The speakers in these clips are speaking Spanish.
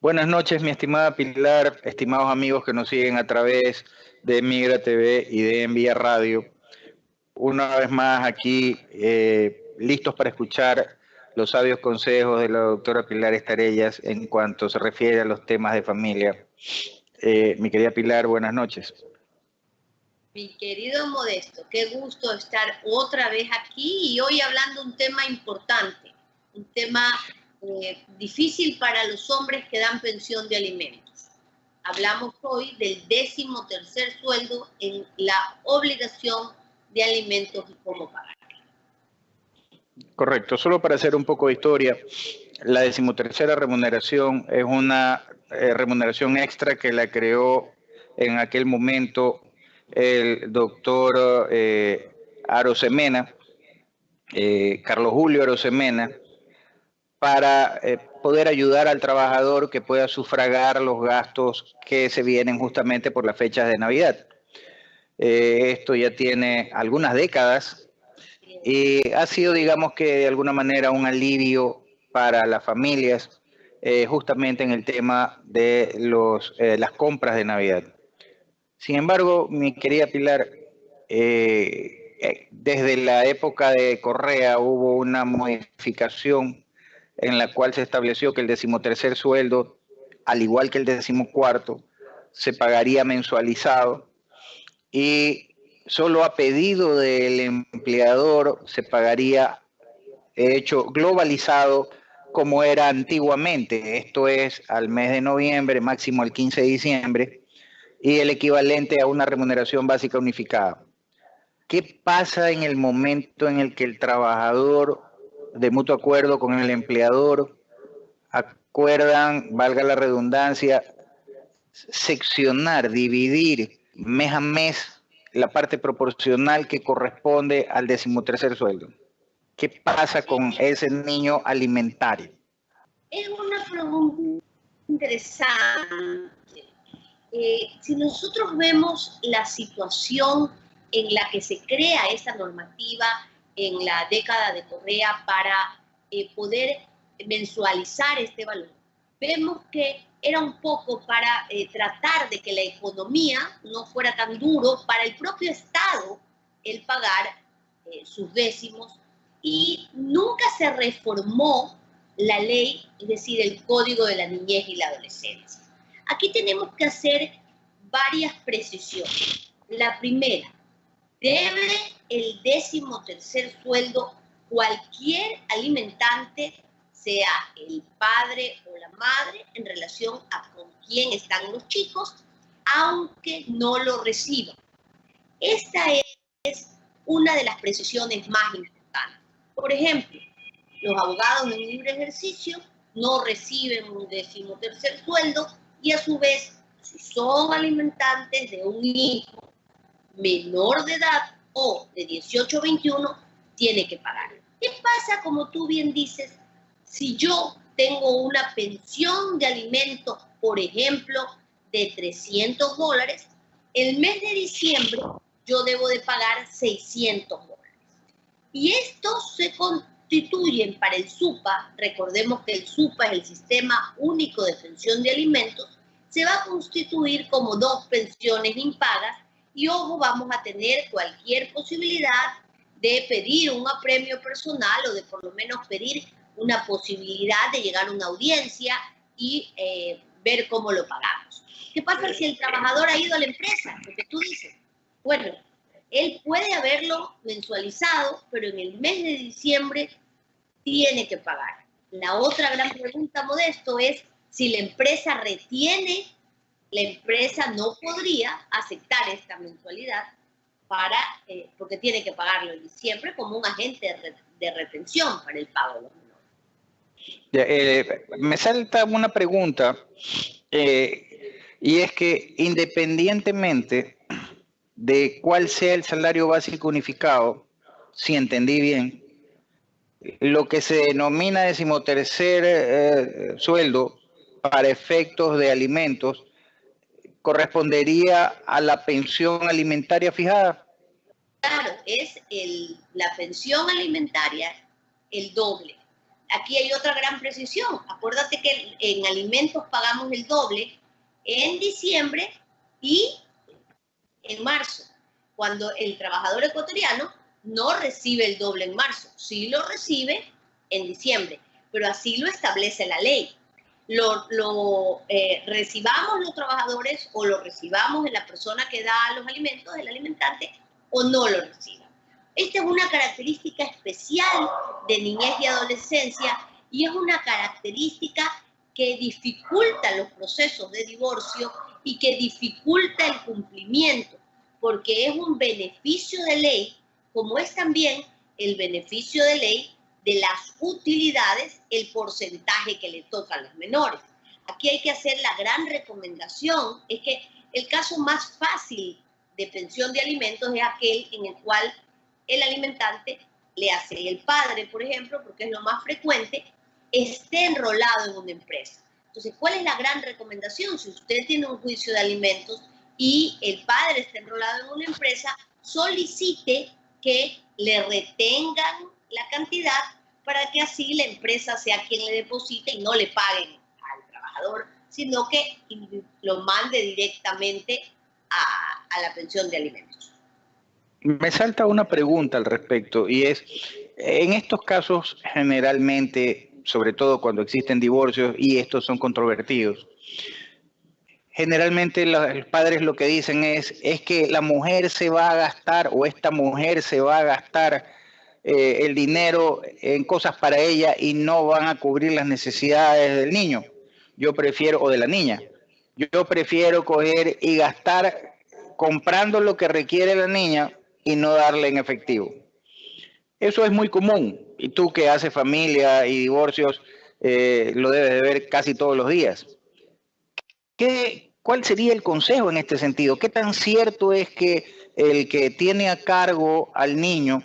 Buenas noches, mi estimada Pilar, estimados amigos que nos siguen a través de Migra TV y de Envía Radio. Una vez más aquí, listos para escuchar los sabios consejos de la doctora Pilar Estarellas en cuanto se refiere a los temas de familia. Mi querida Pilar, buenas noches. Mi querido Modesto, qué gusto estar otra vez aquí y hoy hablando un tema importante, un tema difícil para los hombres que dan pensión de alimentos. Hablamos hoy del 13º sueldo en la obligación de alimentos y cómo pagar. Correcto, solo para hacer un poco de historia, la 13ª remuneración es una remuneración extra que la creó en aquel momento el doctor Arosemena, Carlos Julio Arosemena, para poder ayudar al trabajador que pueda sufragar los gastos que se vienen justamente por las fechas de Navidad. Esto ya tiene algunas décadas y ha sido, digamos que de alguna manera, un alivio para las familias, justamente en el tema de las compras de Navidad. Sin embargo, mi querida Pilar, desde la época de Correa hubo una modificación en la cual se estableció que el 13º sueldo, al igual que el 14º, se pagaría mensualizado y solo a pedido del empleador se pagaría hecho globalizado como era antiguamente. Esto es al mes de noviembre, máximo el 15 de diciembre, y el equivalente a una remuneración básica unificada. ¿Qué pasa en el momento en el que el trabajador, de mutuo acuerdo con el empleador, acuerdan, valga la redundancia, seccionar, dividir mes a mes la parte proporcional que corresponde al 13º sueldo? ¿Qué pasa con ese niño alimentario? Es una pregunta interesante. Si nosotros vemos la situación en la que se crea esta normativa en la década de Correa para poder mensualizar este valor, vemos que era un poco para tratar de que la economía no fuera tan duro para el propio Estado el pagar sus décimos, y nunca se reformó la ley, es decir, el Código de la Niñez y la Adolescencia. Aquí tenemos que hacer varias precisiones. La primera, debe el 13º sueldo cualquier alimentante, sea el padre o la madre, en relación a con quién están los chicos, aunque no lo reciban. Esta es una de las precisiones más importantes. Por ejemplo, los abogados en libre ejercicio no reciben un 13º sueldo y a su vez, si son alimentantes de un hijo menor de edad o de 18 a 21, tiene que pagar. ¿Qué pasa, como tú bien dices, si yo tengo una pensión de alimentos, por ejemplo, de $300? El mes de diciembre yo debo de pagar $600. Y estos se constituyen para el SUPA, recordemos que el SUPA es el Sistema Único de Pensión de Alimentos, se va a constituir como 2 pensiones impagas y, ojo, vamos a tener cualquier posibilidad de pedir un apremio personal o de por lo menos pedir una posibilidad de llegar a una audiencia y ver cómo lo pagamos. ¿Qué pasa si el trabajador ha ido a la empresa? Lo que tú dices. Bueno, él puede haberlo mensualizado, pero en el mes de diciembre tiene que pagar. La otra gran pregunta, Modesto, es si la empresa retiene, la empresa no podría aceptar esta mensualidad porque tiene que pagarlo en diciembre como un agente de retención para el pago de los menores. Me salta una pregunta, y es que independientemente de cuál sea el salario básico unificado, si entendí bien, lo que se denomina 13º sueldo para efectos de alimentos correspondería a la pensión alimentaria fijada. Claro, es la pensión alimentaria el doble. aquí hay otra gran precisión. Acuérdate que en alimentos pagamos el doble en diciembre y en marzo, cuando el trabajador ecuatoriano no recibe el doble en marzo, sí lo recibe en diciembre, pero así lo establece la ley. Recibamos los trabajadores o lo recibamos en la persona que da los alimentos, el alimentante, o no lo reciba. Esta es una característica especial de niñez y adolescencia y es una característica que dificulta los procesos de divorcio y que dificulta el cumplimiento, porque es un beneficio de ley, como es también el beneficio de ley de las utilidades, el porcentaje que le toca a los menores. Aquí hay que hacer la gran recomendación, es que el caso más fácil de pensión de alimentos es aquel en el cual el alimentante, le hace el padre, por ejemplo, porque es lo más frecuente, esté enrolado en una empresa. Entonces, ¿cuál es la gran recomendación? Si usted tiene un juicio de alimentos y el padre está enrolado en una empresa, solicite que le retengan la cantidad para que así la empresa sea quien le deposite y no le paguen al trabajador, sino que lo mande directamente a la pensión de alimentos. Me salta una pregunta al respecto y es, en estos casos generalmente, sobre todo cuando existen divorcios y estos son controvertidos, generalmente los padres lo que dicen es que la mujer se va a gastar o esta mujer se va a gastar el dinero en cosas para ella y no van a cubrir las necesidades del niño. Yo prefiero, o de la niña, yo prefiero coger y gastar comprando lo que requiere la niña y no darle en efectivo. Eso es muy común y tú que haces familia y divorcios lo debes de ver casi todos los días. ¿Cuál sería el consejo en este sentido? ¿Qué tan cierto es que el que tiene a cargo al niño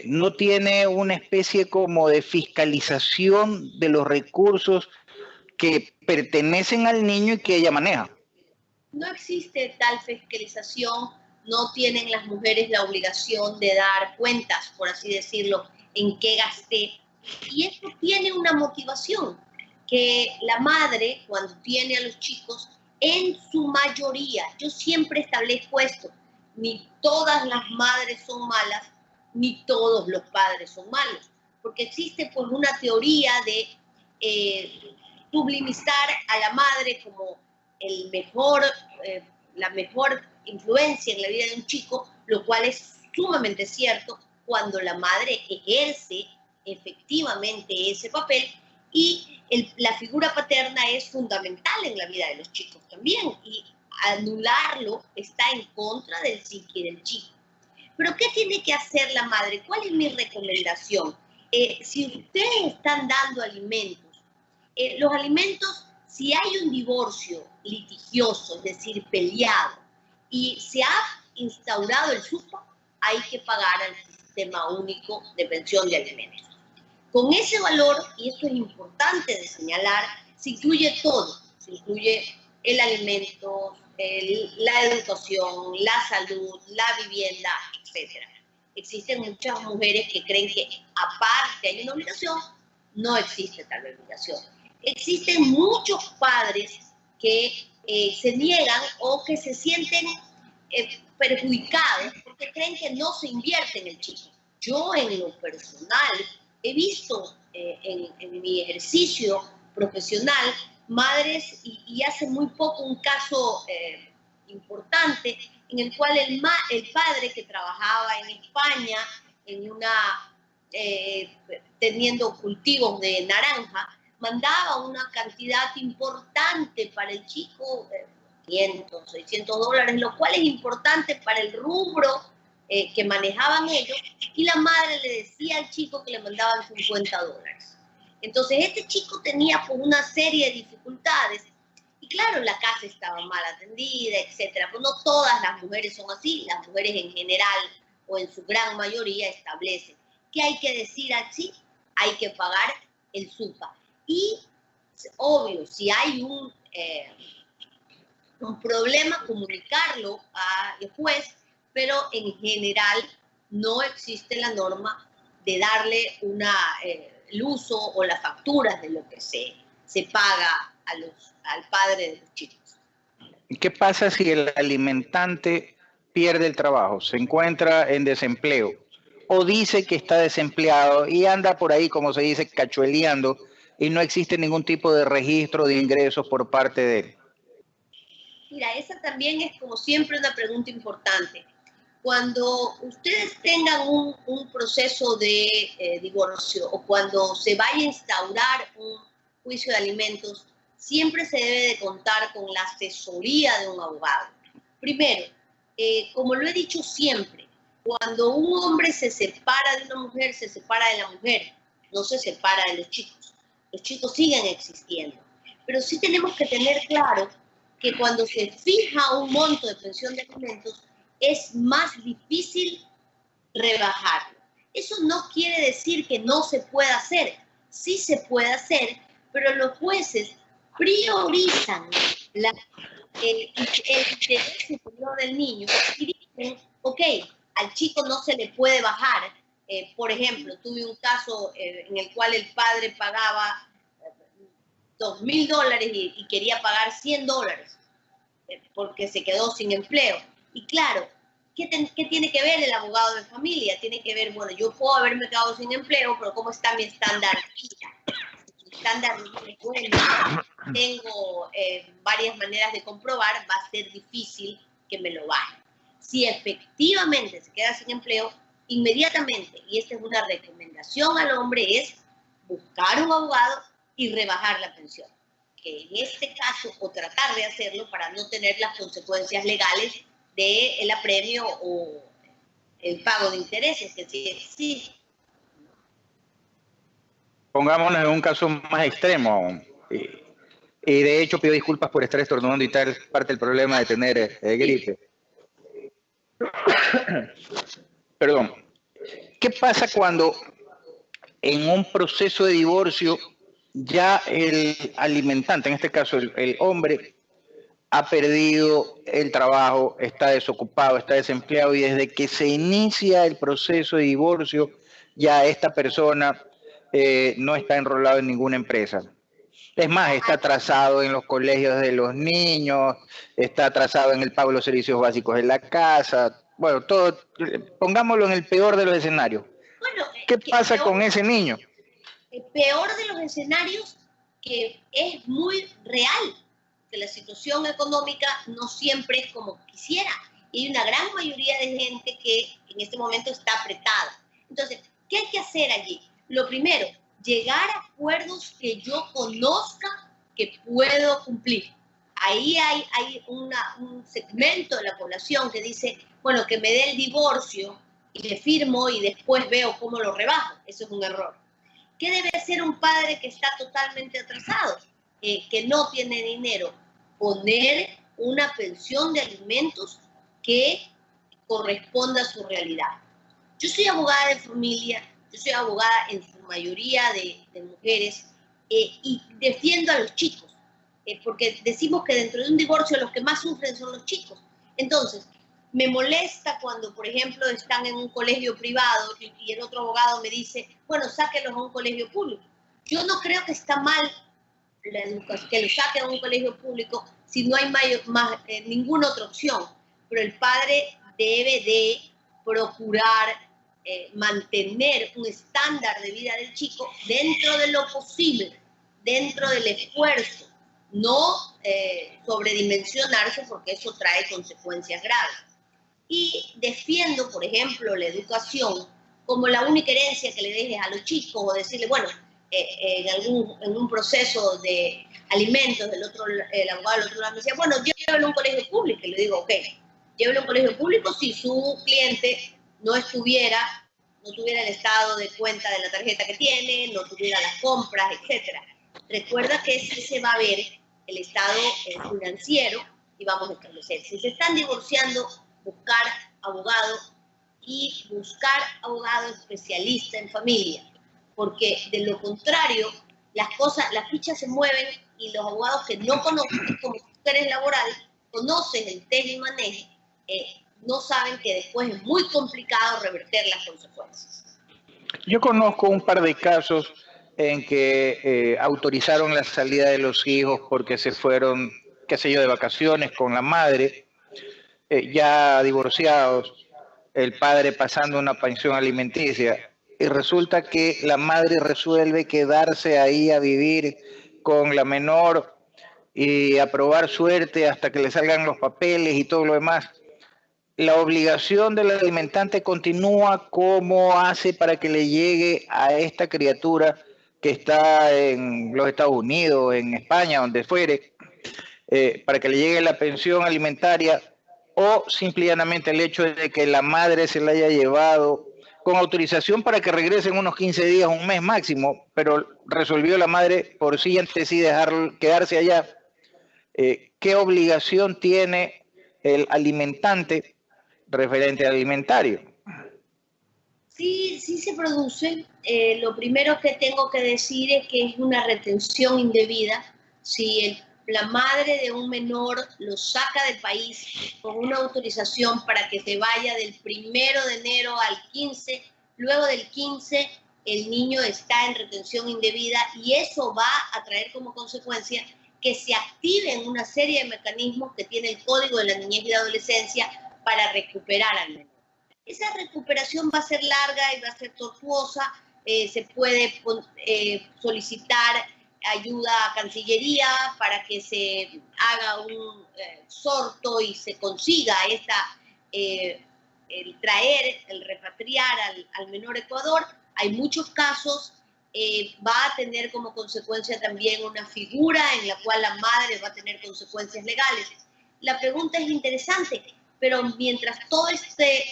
no tiene una especie como de fiscalización de los recursos que pertenecen al niño y que ella maneja? No existe tal fiscalización, no tienen las mujeres la obligación de dar cuentas, por así decirlo, en qué gasté. Y esto tiene una motivación, que la madre, cuando tiene a los chicos, en su mayoría, yo siempre establezco esto, ni todas las madres son malas, ni todos los padres son malos, porque existe pues una teoría de sublimizar a la madre como el mejor, la mejor influencia en la vida de un chico, lo cual es sumamente cierto cuando la madre ejerce efectivamente ese papel y la figura paterna es fundamental en la vida de los chicos también y anularlo está en contra del psique del chico. Pero ¿qué tiene que hacer la madre? ¿Cuál es mi recomendación? Si ustedes están dando alimentos, los alimentos, si hay un divorcio litigioso, es decir, peleado, y se ha instaurado el SUPA, hay que pagar al Sistema Único de Pensión de Alimentos. Con ese valor, y esto es importante de señalar, se incluye todo, se incluye el alimento, la educación, la salud, la vivienda, etc. Existen muchas mujeres que creen que aparte hay una obligación, no existe tal obligación. Existen muchos padres que se niegan o que se sienten perjudicados porque creen que no se invierte en el chico. Yo en lo personal he visto en mi ejercicio profesional madres y hace muy poco un caso importante en el cual el padre que trabajaba en España teniendo cultivos de naranja mandaba una cantidad importante para el chico, 500, 600 dólares, lo cual es importante para el rubro que manejaban ellos, y la madre le decía al chico que le mandaban 50 dólares. Entonces este chico tenía pues, una serie de dificultades, y claro, la casa estaba mal atendida, etcétera. Pues no todas las mujeres son así, las mujeres en general o en su gran mayoría establecen. ¿Qué hay que decir así? Hay que pagar el SUPA. Y, obvio, si hay un problema, comunicarlo al juez, pero en general no existe la norma de darle el uso o las facturas de lo que se paga al padre de los chicos. ¿Qué pasa si el alimentante pierde el trabajo, se encuentra en desempleo o dice que está desempleado y anda por ahí, como se dice, cachueleando y no existe ningún tipo de registro de ingresos por parte de él? Mira, esa también es como siempre una pregunta importante. Cuando ustedes tengan un proceso de divorcio o cuando se vaya a instaurar un juicio de alimentos, siempre se debe de contar con la asesoría de un abogado. Primero, como lo he dicho siempre, cuando un hombre se separa de una mujer, se separa de la mujer, no se separa de los chicos. Los chicos siguen existiendo. Pero sí tenemos que tener claro que cuando se fija un monto de pensión de alimentos, es más difícil rebajarlo. Eso no quiere decir que no se pueda hacer. Sí se puede hacer, pero los jueces priorizan el interés superior del niño y dicen, ok, al chico no se le puede bajar. Por ejemplo, tuve un caso en el cual el padre pagaba $2,000 y quería pagar $100 porque se quedó sin empleo. Y claro, ¿qué tiene que ver el abogado de familia? Tiene que ver, bueno, yo puedo haberme quedado sin empleo, pero ¿cómo está mi estándar de vida? Mi estándar de vida es bueno, tengo varias maneras de comprobar, va a ser difícil que me lo bajen. Si efectivamente se queda sin empleo, inmediatamente, y esta es una recomendación al hombre, es buscar un abogado y rebajar la pensión. Que en este caso, o tratar de hacerlo para no tener las consecuencias legales del apremio o el pago de intereses, que sí existe. Pongámonos en un caso más extremo aún. Y de hecho pido disculpas por estar estornudando y tal, parte del problema de tener gripe. Perdón. ¿Qué pasa cuando en un proceso de divorcio ya el alimentante, en este caso el hombre, ha perdido el trabajo, está desocupado, está desempleado y desde que se inicia el proceso de divorcio ya esta persona no está enrolado en ninguna empresa? Es más, está atrasado en los colegios de los niños, está atrasado en el pago de los servicios básicos de la casa, bueno, todo, pongámoslo en el peor de los escenarios. Bueno, ¿Qué pasa con ese niño? El peor de los escenarios, que es muy real, que la situación económica no siempre es como quisiera. Y hay una gran mayoría de gente que en este momento está apretada. Entonces, ¿qué hay que hacer allí? Lo primero, llegar a acuerdos que yo conozca que puedo cumplir. Ahí hay un segmento de la población que dice, bueno, que me dé el divorcio y le firmo y después veo cómo lo rebajo. Eso es un error. ¿Qué debe hacer un padre que está totalmente atrasado, que no tiene dinero? Poner una pensión de alimentos que corresponda a su realidad. Yo soy abogada de familia, yo soy abogada en su mayoría de mujeres y defiendo a los chicos, porque decimos que dentro de un divorcio los que más sufren son los chicos. Entonces, me molesta cuando, por ejemplo, están en un colegio privado y el otro abogado me dice, bueno, sáquenlos a un colegio público. Yo no creo que está mal la educación, que los saquen a un colegio público si no hay ninguna otra opción. Pero el padre debe de procurar mantener un estándar de vida del chico dentro de lo posible, dentro del esfuerzo, no sobredimensionarse porque eso trae consecuencias graves. Y defiendo, por ejemplo, la educación como la única herencia que le dejes a los chicos, o decirle, bueno, en un proceso de alimentos, el abogado del otro lado me decía, bueno, llévelo a un colegio público. Y le digo, ok, llévelo a un colegio público si su cliente no tuviera el estado de cuenta de la tarjeta que tiene, no tuviera las compras, etc. Recuerda que sí se va a ver el estado financiero y vamos a establecer. Si se están divorciando, buscar abogado y buscar abogado especialista en familia, porque de lo contrario las fichas se mueven y los abogados que no conocen, como tú eres laboral, conoces el tema y manejo, no saben que después es muy complicado reverter las consecuencias. Yo conozco un par de casos en que autorizaron la salida de los hijos porque se fueron, qué sé yo, de vacaciones con la madre, ya divorciados, el padre pasando una pensión alimenticia, y resulta que la madre resuelve quedarse ahí a vivir con la menor y a probar suerte hasta que le salgan los papeles y todo lo demás. La obligación del alimentante continúa. ¿Cómo hace para que le llegue a esta criatura que está en los Estados Unidos, en España, donde fuere, para que le llegue la pensión alimentaria, o simplemente el hecho de que la madre se la haya llevado con autorización para que regresen unos 15 días, un mes máximo, pero resolvió la madre por sí antes sí dejar quedarse allá? ¿Qué obligación tiene el alimentante referente al alimentario? Sí, sí se produce. Lo primero que tengo que decir es que es una retención indebida. Si la madre de un menor lo saca del país con una autorización para que se vaya del 1 de enero al 15, luego del 15 el niño está en retención indebida y eso va a traer como consecuencia que se activen una serie de mecanismos que tiene el Código de la Niñez y la Adolescencia para recuperar al menor. Esa recuperación va a ser larga y va a ser tortuosa. Se puede solicitar ayuda a Cancillería para que se haga un sorto y se consiga el traer, el repatriar al menor Ecuador. Hay muchos casos. Va a tener como consecuencia también una figura en la cual la madre va a tener consecuencias legales. La pregunta es interesante, pero mientras todo este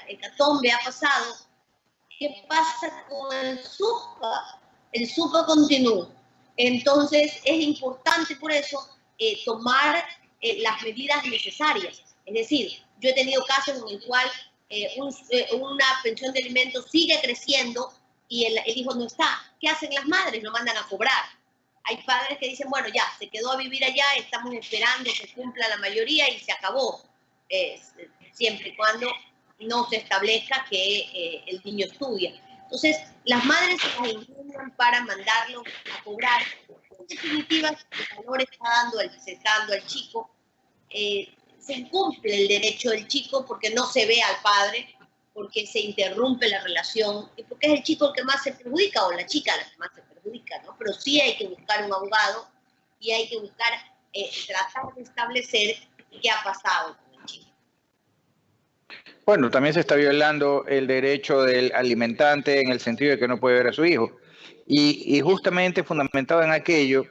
hecatombe ha pasado, ¿qué pasa con el SUPA? El SUPA continúa. Entonces es importante por eso tomar las medidas necesarias. Es decir, yo he tenido casos en el cual una pensión de alimentos sigue creciendo y el hijo no está. ¿Qué hacen las madres? Lo mandan a cobrar. Hay padres que dicen, bueno, ya, se quedó a vivir allá, estamos esperando que cumpla la mayoría y se acabó. Siempre y cuando no se establezca que el niño estudia. Entonces, las madres se las ingenian para mandarlo a cobrar. En definitiva, el valor se está dando al chico. Se incumple el derecho del chico porque no se ve al padre, porque se interrumpe la relación, y porque es el chico el que más se perjudica, o la chica la que más se perjudica, ¿no? Pero sí hay que buscar un abogado y hay que buscar, tratar de establecer qué ha pasado con el chico. Bueno, también se está violando el derecho del alimentante en el sentido de que no puede ver a su hijo. Y justamente fundamentado en aquello,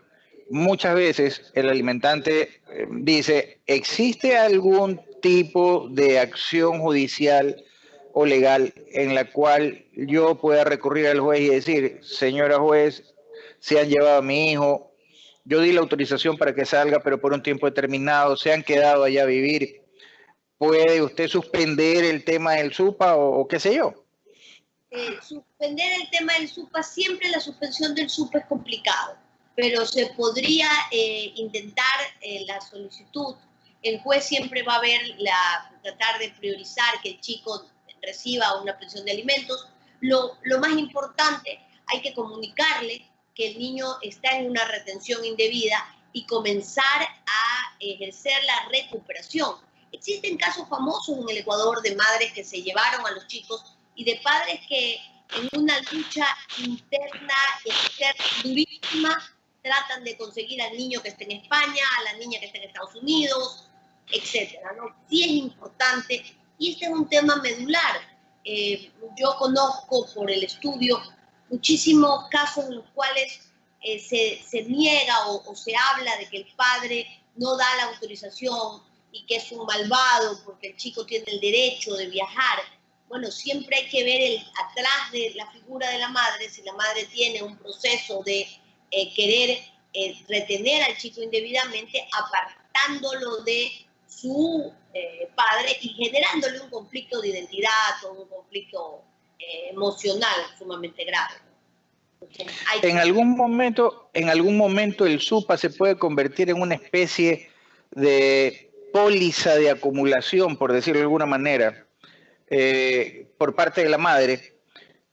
muchas veces el alimentante dice, ¿existe algún tipo de acción judicial o legal en la cual yo pueda recurrir al juez y decir, señora juez, se han llevado a mi hijo, yo di la autorización para que salga, pero por un tiempo determinado se han quedado allá a vivir? ¿Puede usted suspender el tema del SUPA o qué sé yo? Suspender el tema del SUPA, siempre la suspensión del SUPA es complicado, pero se podría intentar la solicitud. El juez siempre va a tratar de priorizar que el chico reciba una pensión de alimentos. Lo más importante, hay que comunicarle que el niño está en una retención indebida y comenzar a ejercer la recuperación. Existen casos famosos en el Ecuador de madres que se llevaron a los chicos y de padres que en una lucha interna y externa durísima tratan de conseguir al niño que esté en España, a la niña que esté en Estados Unidos, etcétera, ¿no? Sí es importante, y este es un tema medular. Yo conozco por el estudio muchísimos casos en los cuales se niega o se habla de que el padre no da la autorización y que es un malvado porque el chico tiene el derecho de viajar. Bueno, siempre hay que ver atrás de la figura de la madre, si la madre tiene un proceso de querer retener al chico indebidamente, apartándolo de su padre y generándole un conflicto de identidad o un conflicto emocional sumamente grave. Entonces, en algún momento el SUPA se puede convertir en una especie de póliza de acumulación, por decirlo de alguna manera, por parte de la madre,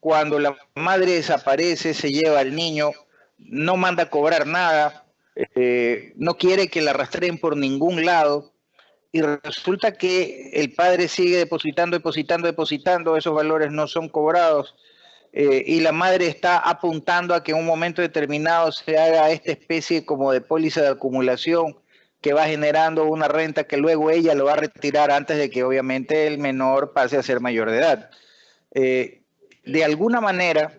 cuando la madre desaparece, se lleva al niño, no manda a cobrar nada, no quiere que la rastreen por ningún lado, y resulta que el padre sigue depositando, esos valores no son cobrados, y la madre está apuntando a que en un momento determinado se haga esta especie como de póliza de acumulación que va generando una renta que luego ella lo va a retirar antes de que obviamente el menor pase a ser mayor de edad. De alguna manera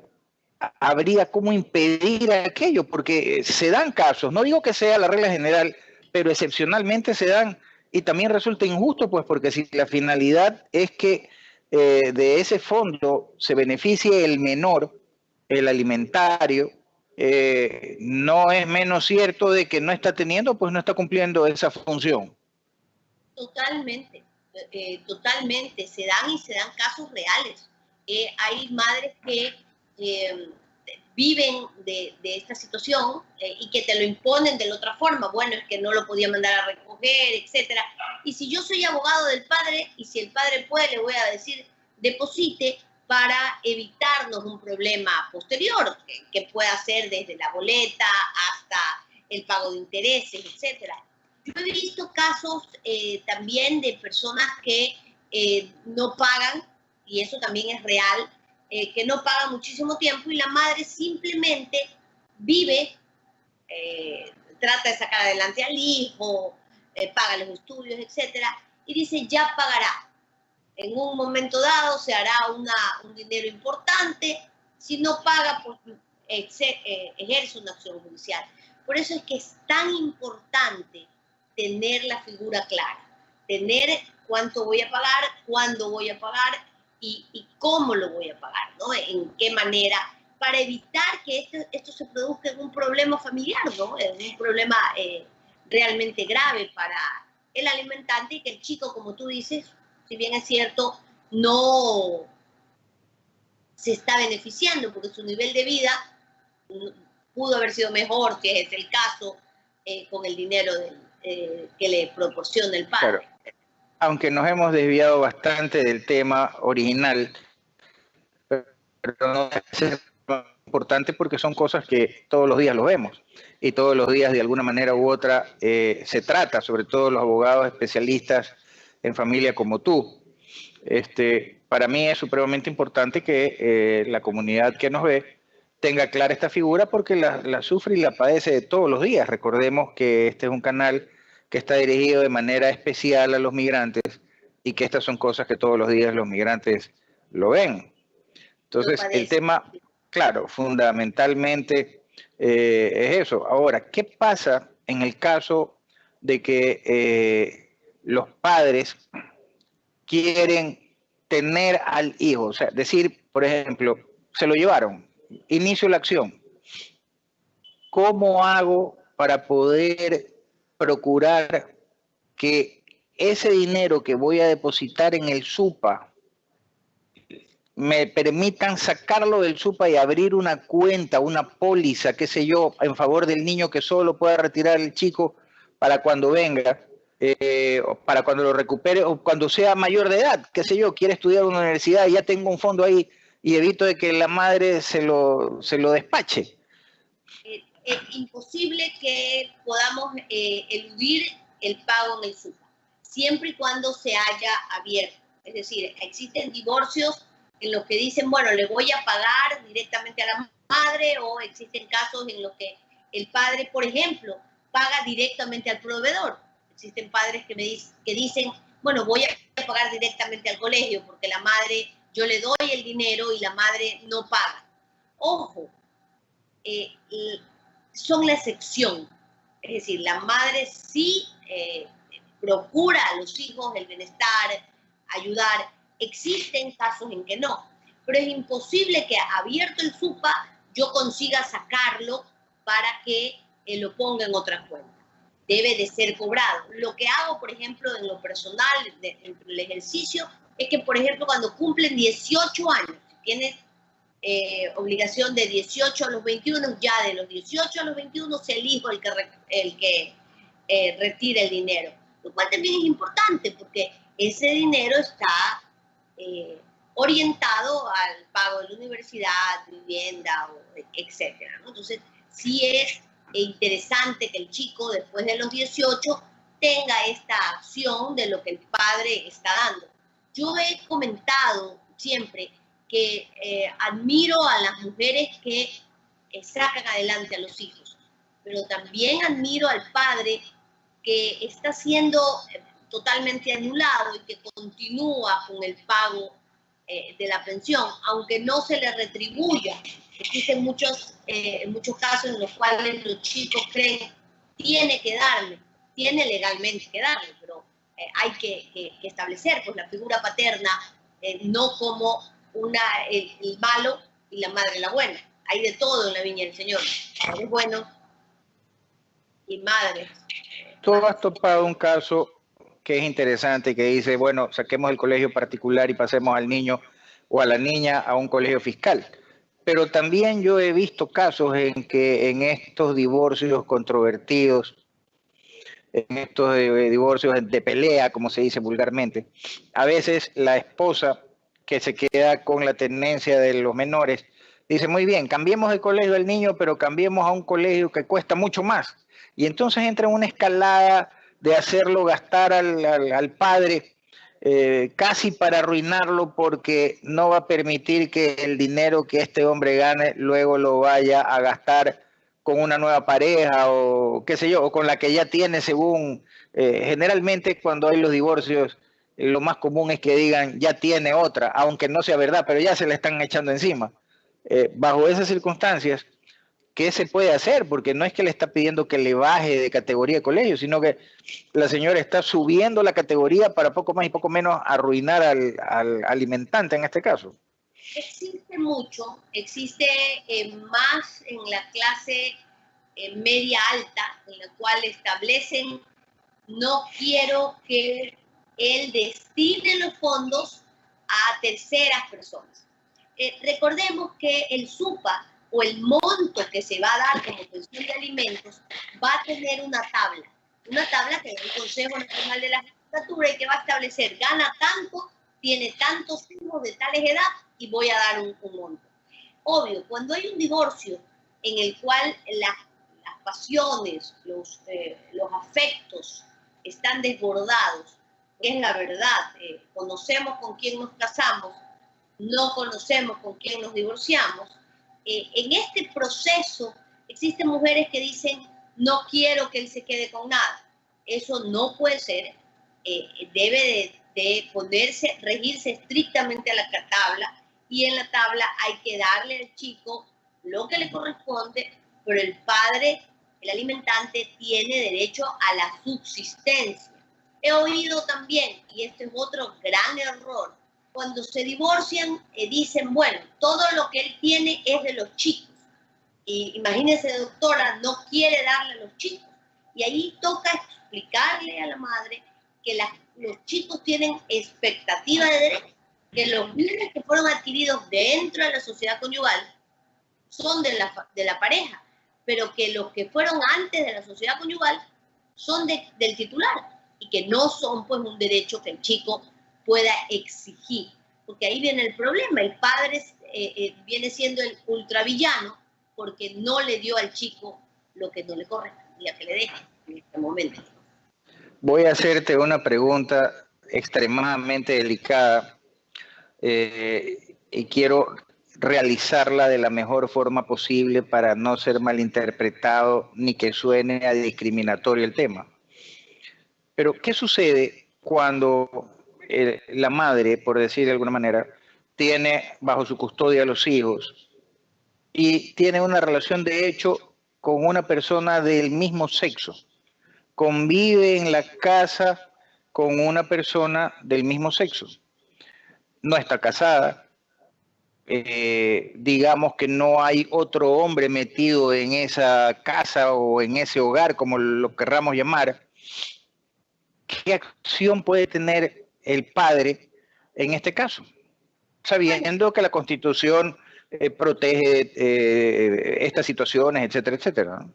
habría como impedir aquello, porque se dan casos, no digo que sea la regla general, pero excepcionalmente se dan, y también resulta injusto, pues porque si la finalidad es que de ese fondo se beneficie el menor, el alimentario, no es menos cierto de que no está teniendo, pues no está cumpliendo esa función. Totalmente, totalmente, se dan y se dan casos reales. Hay madres que viven de esta situación y que te lo imponen de la otra forma. Bueno, es que no lo podía mandar a recoger, etcétera. Y si yo soy abogado del padre y si el padre puede, le voy a decir, deposite para evitarnos un problema posterior, que pueda ser desde la boleta hasta el pago de intereses, etcétera. Yo he visto casos también de personas que no pagan, y eso también es real, que no pagan muchísimo tiempo y la madre simplemente vive, trata de sacar adelante al hijo, paga los estudios, etcétera, y dice ya pagará. En un momento dado se hará un dinero importante, si no paga, pues ejerce una acción judicial. Por eso es que es tan importante tener la figura clara, tener cuánto voy a pagar, cuándo voy a pagar y cómo lo voy a pagar, ¿no? En qué manera, para evitar que esto se produzca en un problema familiar, ¿no? En un problema realmente grave para el alimentante y que el chico, como tú dices, si bien es cierto, no se está beneficiando porque su nivel de vida pudo haber sido mejor, si es el caso, con el dinero que le proporciona el padre. Claro. Aunque nos hemos desviado bastante del tema original, pero no es importante porque son cosas que todos los días lo vemos y todos los días de alguna manera u otra se trata, sobre todo los abogados especialistas en familia como tú. Para mí es supremamente importante que la comunidad que nos ve tenga clara esta figura porque la sufre y la padece de todos los días. Recordemos que este es un canal que está dirigido de manera especial a los migrantes y que estas son cosas que todos los días los migrantes lo ven. Entonces, el tema, claro, fundamentalmente es eso. Ahora, ¿qué pasa en el caso de que los padres quieren tener al hijo? O sea, decir, por ejemplo, se lo llevaron, inicio la acción. ¿Cómo hago para poder procurar que ese dinero que voy a depositar en el SUPA me permitan sacarlo del SUPA y abrir una cuenta, una póliza, qué sé yo, en favor del niño que solo pueda retirar el chico para cuando venga, para cuando lo recupere o cuando sea mayor de edad, qué sé yo, quiere estudiar en una universidad y ya tengo un fondo ahí y evito de que la madre se lo despache? Es imposible que podamos eludir el pago en el SUPA, siempre y cuando se haya abierto. Es decir, existen divorcios en los que dicen, bueno, le voy a pagar directamente a la madre, o existen casos en los que el padre, por ejemplo, paga directamente al proveedor. Existen padres que dicen, bueno, voy a pagar directamente al colegio porque la madre, yo le doy el dinero y la madre no paga. Ojo, son la excepción. Es decir, la madre sí procura a los hijos el bienestar, ayudar. Existen casos en que no, pero es imposible que abierto el SUPA yo consiga sacarlo para que lo ponga en otra cuenta. Debe de ser cobrado. Lo que hago, por ejemplo, en lo personal, en el ejercicio, es que, por ejemplo, cuando cumplen 18 años, si tienes obligación de 18 a los 21, ya de los 18 a los 21 se elijo el que retira el dinero, lo cual también es importante porque ese dinero está orientado al pago de la universidad, vivienda, etcétera, ¿no? Entonces, sí es interesante que el chico, después de los 18, tenga esta acción de lo que el padre está dando. Yo he comentado siempre que admiro a las mujeres que sacan adelante a los hijos, pero también admiro al padre que está siendo totalmente anulado y que continúa con el pago de la pensión, aunque no se le retribuya. Existen muchos casos en los cuales los chicos creen, tiene que darme, tiene legalmente que darme, pero hay que establecer pues, la figura paterna, no como el malo y la madre la buena. Hay de todo en la viña del Señor. Padres buenos y madres. Tú has topado un caso que es interesante, que dice, bueno, saquemos el colegio particular y pasemos al niño o a la niña a un colegio fiscal. Pero también yo he visto casos en que en estos divorcios controvertidos, en estos divorcios de pelea, como se dice vulgarmente, a veces la esposa que se queda con la tenencia de los menores dice, muy bien, cambiemos el colegio del niño, pero cambiemos a un colegio que cuesta mucho más. Y entonces entra en una escalada de hacerlo gastar al padre casi para arruinarlo, porque no va a permitir que el dinero que este hombre gane luego lo vaya a gastar con una nueva pareja o qué sé yo, o con la que ya tiene según, generalmente cuando hay los divorcios, lo más común es que digan ya tiene otra, aunque no sea verdad, pero ya se la están echando encima. Bajo esas circunstancias, ¿qué se puede hacer? Porque no es que le está pidiendo que le baje de categoría de colegio, sino que la señora está subiendo la categoría para poco más y poco menos arruinar al alimentante en este caso. Existe mucho, existe más en la clase media alta, en la cual establecen, no quiero que él destine los fondos a terceras personas. Recordemos que el SUPA o el monto que se va a dar como pensión de alimentos va a tener una tabla que da el Consejo Nacional de la Judicatura y que va a establecer, gana tanto, tiene tantos hijos de tales edad y voy a dar un monto. Obvio, cuando hay un divorcio en el cual las pasiones, los afectos están desbordados, que es la verdad, conocemos con quién nos casamos, no conocemos con quién nos divorciamos. En este proceso existen mujeres que dicen, no quiero que él se quede con nada. Eso no puede ser. Debe de ponerse, regirse estrictamente a la tabla, y en la tabla hay que darle al chico lo que le corresponde, pero el padre, el alimentante, tiene derecho a la subsistencia. He oído también, y este es otro gran error, cuando se divorcian dicen, bueno, todo lo que él tiene es de los chicos. Y imagínense, doctora, no quiere darle a los chicos. Y ahí toca explicarle a la madre que los chicos tienen expectativa de derecho, que los bienes que fueron adquiridos dentro de la sociedad conyugal son de la pareja, pero que los que fueron antes de la sociedad conyugal son del titular y que no son pues un derecho que el chico pueda exigir, porque ahí viene el problema. El padre viene siendo el ultravillano porque no le dio al chico lo que no le correspondía que le deje en este momento. Voy a hacerte una pregunta extremadamente delicada y quiero realizarla de la mejor forma posible para no ser malinterpretado ni que suene a discriminatorio el tema. Pero, ¿qué sucede cuando la madre, por decir de alguna manera, tiene bajo su custodia a los hijos y tiene una relación de hecho con una persona del mismo sexo? Convive en la casa con una persona del mismo sexo. No está casada. Digamos que no hay otro hombre metido en esa casa o en ese hogar, como lo querramos llamar. ¿Qué acción puede tener el padre en este caso? Sabiendo que la Constitución protege estas situaciones, etcétera, etcétera, ¿no?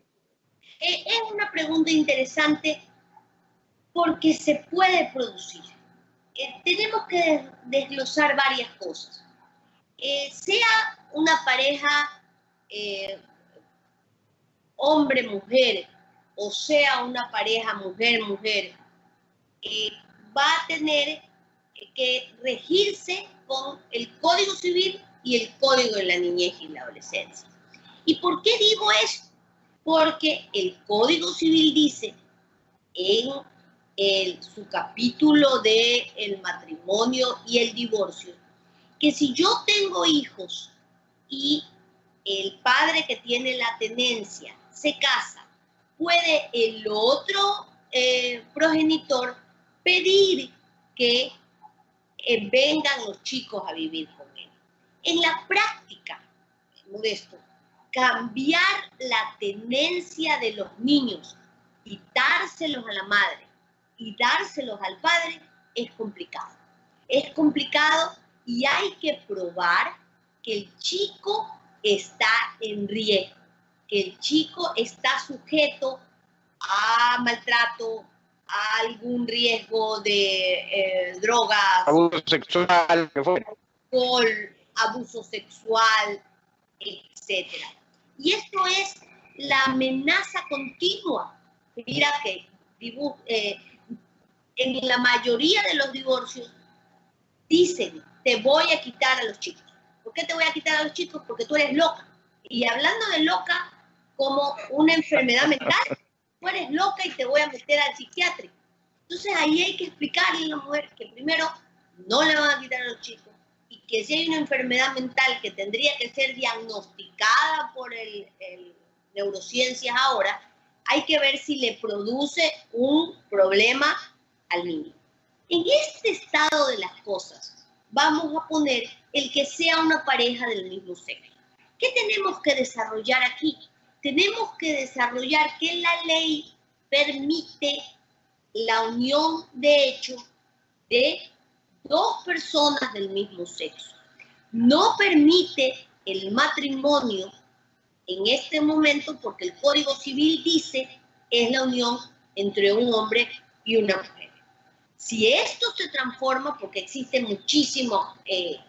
Es una pregunta interesante porque se puede producir. tenemos que desglosar varias cosas. Sea una pareja hombre-mujer, o sea una pareja mujer-mujer, va a tener que regirse con el Código Civil y el Código de la Niñez y la Adolescencia. ¿Y por qué digo esto? Porque el Código Civil dice en su capítulo de el matrimonio y el divorcio, que si yo tengo hijos y el padre que tiene la tenencia se casa, puede el otro progenitor pedir que vengan los chicos a vivir con él. En la práctica, Modesto, cambiar la tenencia de los niños, quitárselos a la madre y dárselos al padre es complicado. Es complicado y hay que probar que el chico está en riesgo, que el chico está sujeto a maltrato, a algún riesgo de drogas, abuso sexual, alcohol, abuso sexual, etc. Y esto es la amenaza continua. Mira que en la mayoría de los divorcios dicen, te voy a quitar a los chicos. ¿Por qué te voy a quitar a los chicos? Porque tú eres loca. Y hablando de loca como una enfermedad mental, tú eres loca y te voy a meter al psiquiátrico. Entonces ahí hay que explicarle a la mujer que primero no le van a quitar a los chicos y que si hay una enfermedad mental que tendría que ser diagnosticada por el neurociencias ahora, hay que ver si le produce un problema al niño. En este estado de las cosas, vamos a poner el que sea una pareja del mismo sexo. ¿Qué tenemos que desarrollar aquí? Tenemos que desarrollar que la ley permite la unión de hecho de dos personas del mismo sexo. No permite el matrimonio en este momento porque el Código Civil dice es la unión entre un hombre y una mujer. Si esto se transforma, porque existe muchísimo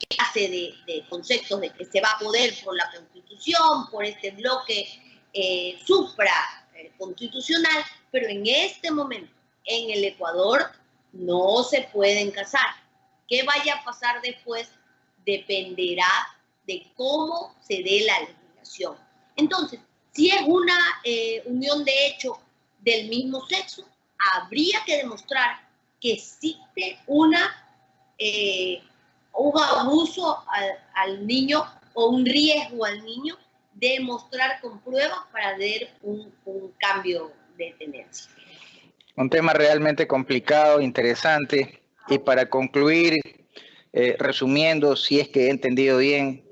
clase de conceptos de que se va a poder por la Constitución, por este bloque supra-constitucional, pero en este momento, en el Ecuador, no se pueden casar. ¿Qué vaya a pasar después? Dependerá de cómo se dé la legislación. Entonces, si es una unión de hecho del mismo sexo, habría que demostrar que existe un abuso al niño o un riesgo al niño, demostrar con pruebas para ver un cambio de tendencia. Un tema realmente complicado, interesante. Y para concluir, resumiendo, si es que he entendido bien,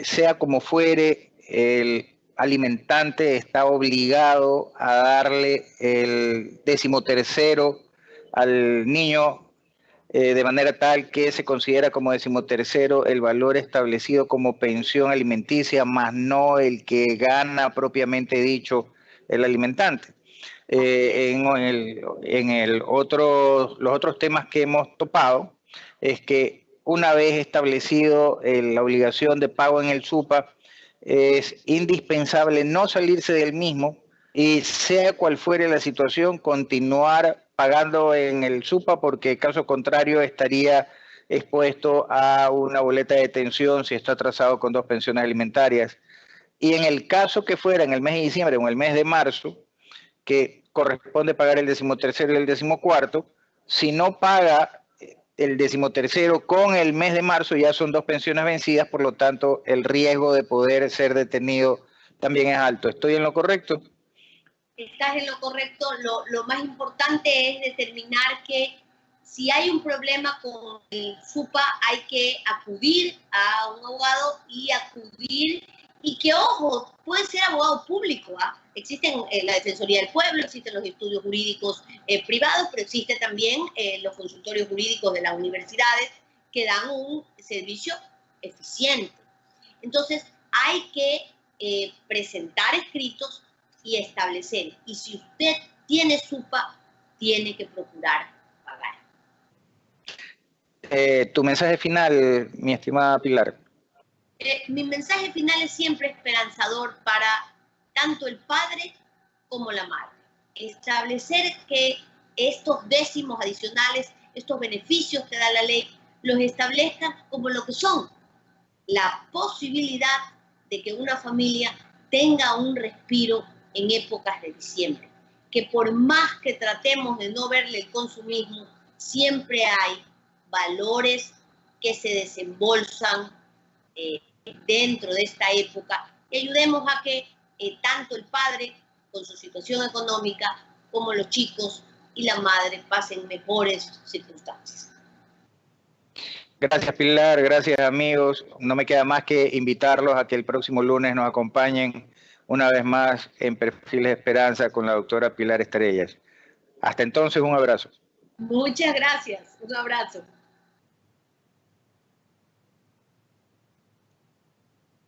sea como fuere, el alimentante está obligado a darle el 13º al niño de manera tal que se considera como 13º el valor establecido como pensión alimenticia, más no el que gana propiamente dicho el alimentante. Los otros temas que hemos topado es que una vez establecido la obligación de pago en el SUPA, es indispensable no salirse del mismo y sea cual fuere la situación, continuar pagando en el SUPA porque caso contrario estaría expuesto a una boleta de detención si está atrasado con 2 pensiones alimentarias. Y en el caso que fuera en el mes de diciembre o en el mes de marzo, que corresponde pagar el 13º y el 14º, si no paga el 13º con el mes de marzo ya son 2 pensiones vencidas, por lo tanto el riesgo de poder ser detenido también es alto. ¿Estoy en lo correcto? Estás en lo correcto. Lo más importante es determinar que si hay un problema con el SUPA hay que acudir a un abogado y que, ojo, puede ser abogado público. Existen la Defensoría del Pueblo, existen los estudios jurídicos privados, pero existe también los consultorios jurídicos de las universidades que dan un servicio eficiente. Entonces, hay que presentar escritos y establecer. Y si usted tiene SUPA, tiene que procurar pagar. Tu mensaje final, mi estimada Pilar. Mi mensaje final es siempre esperanzador para tanto el padre como la madre. Establecer que estos décimos adicionales, estos beneficios que da la ley, los establezcan como lo que son, la posibilidad de que una familia tenga un respiro en épocas de diciembre. Que por más que tratemos de no verle el consumismo, siempre hay valores que se desembolsan dentro de esta época y ayudemos a que tanto el padre con su situación económica como los chicos y la madre pasen mejores circunstancias. Gracias Pilar, gracias amigos. No me queda más que invitarlos a que el próximo lunes nos acompañen una vez más en Perfiles de Esperanza con la doctora Pilar Estrellas. Hasta entonces, un abrazo. Muchas gracias, un abrazo.